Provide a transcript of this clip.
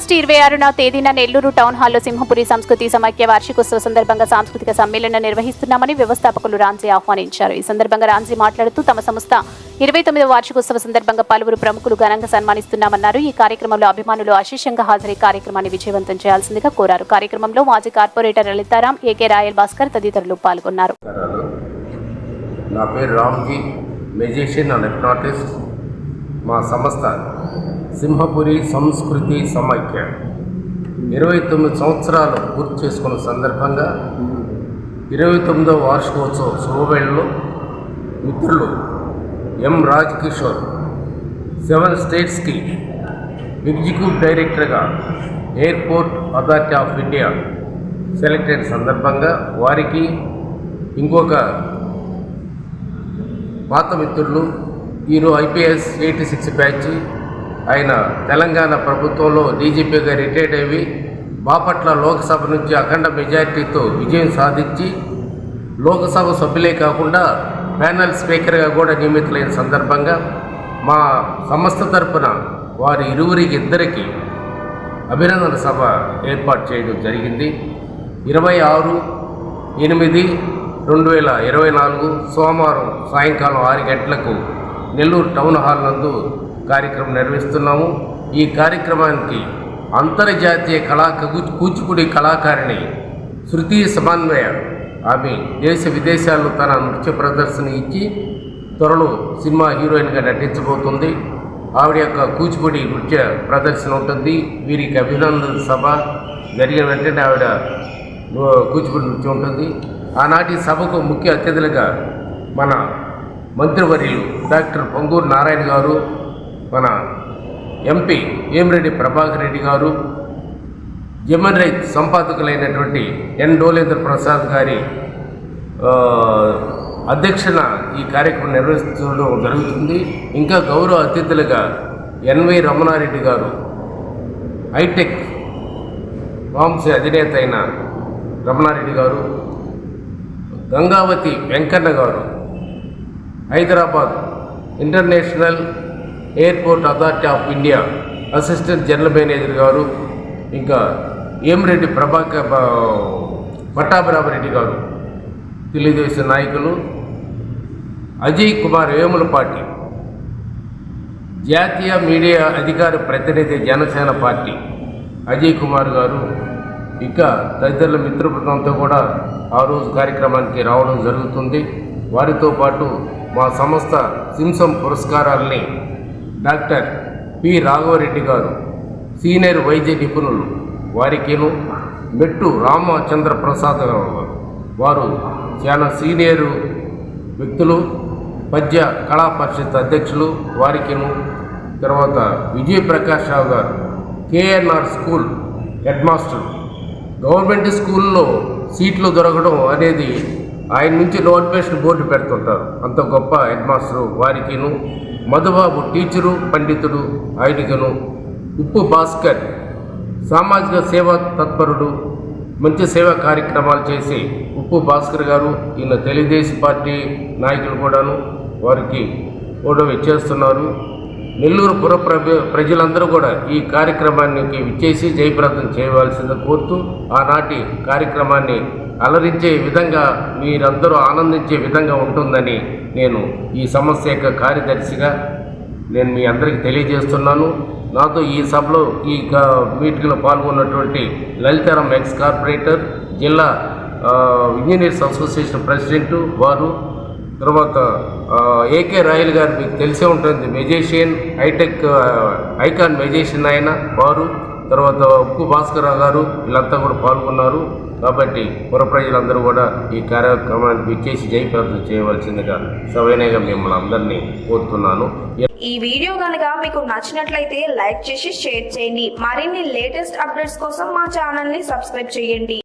August 26న తేదీన Nellore town హాల్లో సింహపురి సంస్కృతి సమైక్య వార్షికోత్సవ సందర్భంగా సాంస్కృతిక సమ్మేళనం నిర్వహిస్తున్నామని వ్యవస్థాపకులు రాంజీ ఆహ్వానించారు. ఈ సందర్భంగా రాంజీ మాట్లాడుతూ తమ సంస్థ 29వ వార్షికోత్సవ సందర్భంగా పలువురు ప్రముఖులు ఘనంగా సన్మానిస్తున్నామన్నారు. ఈ కార్యక్రమంలో అభిమానులు అశేషంగా హాజరై కార్యక్రమాన్ని విజయవంతం చేయాల్సిందిగా కోరారు. కార్యక్రమంలో మాజీ కార్పొరేటర్ లలితారాం, ఏకే రాయల్ భాస్కర్ తదితరులు పాల్గొన్నారు. నా పేరు రామ్జీ, మెజిషియన్ అండ్ హిప్నాటిస్ట్. మా సంస్థ సింహపురి సంస్కృతి సమైక్య 29 సంవత్సరాలు పూర్తి చేసుకున్న సందర్భంగా 29వ వార్షికోత్సవ శుభవేళలో మిత్రులు ఎం రాజ్ కిషోర్ 7 స్టేట్స్కి ఎగ్జిక్యూటివ్ డైరెక్టర్గా airport authority of India select అయిన సందర్భంగా వారికి ఇంకొక పాత మిత్రులు ఈరోజు IPS 86 బ్యాచ్ ఆయన తెలంగాణ ప్రభుత్వంలో డీజీపీగా రిటైర్డ్ అయ్యి బాపట్ల లోక్సభ నుంచి అఖండ మెజారిటీతో విజయం సాధించి లోక్సభ సభ్యులే కాకుండా ప్యానల్ స్పీకర్గా కూడా నియమితులైన సందర్భంగా మా సంస్థ తరపున వారి ఇద్దరికి అభినందన సభ ఏర్పాటు చేయడం జరిగింది. 26/8/2024 సోమవారం సాయంకాలం 6 గంటలకు నెల్లూరు టౌన్ హాల్ నందు కార్యక్రమం నిర్వహిస్తున్నాము. ఈ కార్యక్రమానికి అంతర్జాతీయ కూచిపూడి కళాకారిణి శృతి సమన్వయ ఆమె దేశ విదేశాల్లో తన నృత్య ప్రదర్శన ఇచ్చి త్వరలో సినిమా హీరోయిన్గా నటించబోతుంది. ఆవిడ యొక్క కూచిపూడి నృత్య ప్రదర్శన ఉంటుంది. వీరికి అభినందన సభ జరిగిన వెంటనే ఆవిడ కూచిపూడి నృత్యం ఉంటుంది. ఆనాటి సభకు ముఖ్య అతిథులుగా మన మంత్రివర్యులు డాక్టర్ పొంగూరు నారాయణ గారు, మన MP వేమిరెడ్డి ప్రభాకర్ రెడ్డి గారు, human rights సంపాదకులైనటువంటి N. Dolendra Prasad గారి అధ్యక్షన ఈ కార్యక్రమం నిర్వహించడం జరుగుతుంది. ఇంకా గౌరవ అతిథులుగా NV రమణారెడ్డి గారు, హైటెక్ వాంశీ అధినేత అయిన రమణారెడ్డి గారు, గంగావతి వెంకన్న గారు, Hyderabad international airport authority of India assistant general manager గారు, ఇంకా వేమిరెడ్డి పట్టాభిరామరెడ్డి గారు, తెలుగుదేశం నాయకులు, అజయ్ కుమార్ వేములపాటి జాతీయ మీడియా అధికార ప్రతినిధి జనసేన పార్టీ అజయ్ కుమార్ గారు, ఇంకా తదితరుల మిత్రబృందంతో కూడా ఆ రోజు కార్యక్రమానికి రావడం జరుగుతుంది. వారితో పాటు మా సంస్థ సింసం పురస్కారాలని డాక్టర్ P. రాఘవరెడ్డి గారు, సీనియర్ వైద్య నిపుణులు, వారికిను మెట్టు రామచంద్ర ప్రసాద్ గారు, వారు చాలా సీనియరు వ్యక్తులు, పద్య కళా పరిషత్ అధ్యక్షులు, వారికిను తర్వాత విజయప్రకాష్ రావు గారు, KNR school head master. Government స్కూల్లో సీట్లు దొరకడం అనేది ఆయన నుంచి నోటిఫికేషన్ బోర్డు పెడుతుంటారు, అంత గొప్ప హెడ్ మాస్టరు, వారికిను మధుబాబు టీచరు పండితుడు, ఆయనకును ఉప్పు భాస్కర్ సామాజిక సేవా తత్పరుడు, మంచి సేవా కార్యక్రమాలు చేసి ఉప్పు భాస్కర్ గారు, ఈయన తెలుగుదేశం పార్టీ నాయకులు కూడాను వారికి కూడా ఇచ్చేస్తున్నారు. నెల్లూరు పుర ప్రజలందరూ కూడా ఈ కార్యక్రమానికి విచ్చేసి జయప్రదం చేయవలసింది కోరుతూ ఆనాటి కార్యక్రమాన్ని అలరించే విధంగా మీరందరూ ఆనందించే విధంగా ఉంటుందని నేను ఈ సంస్థ యొక్క కార్యదర్శిగా నేను మీ అందరికీ తెలియజేస్తున్నాను. నాతో ఈ సభలో ఈ మీటింగ్లో పాల్గొన్నటువంటి లలితారాం ఎక్స్ కార్పొరేటర్, జిల్లా ఇంజనీర్స్ అసోసియేషన్ ప్రెసిడెంట్ వారు, తర్వాత AK రాయల్ గారు మీకు తెలిసే ఉంటుంది, మెజిషియన్, హైటెక్ ఐకాన్ మెజిషియన్ ఆయన వారు, తర్వాత ఉప్పు భాస్కర్ గారు, వీళ్ళంతా కూడా పాల్గొన్నారు. కాబట్టి పుర ప్రజలందరూ కూడా ఈ కార్యక్రమానికి విచ్చేసి జయప్రదం చేయవలసిందిగా సవినయంగా మిమ్మల్ని అందరినీ కోరుతున్నాను. ఈ వీడియో కనుక మీకు నచ్చినట్లయితే లైక్ చేసి షేర్ చేయండి. మరిన్ని లేటెస్ట్ అప్డేట్స్ కోసం మా ఛానల్ ని సబ్స్క్రైబ్ చేయండి.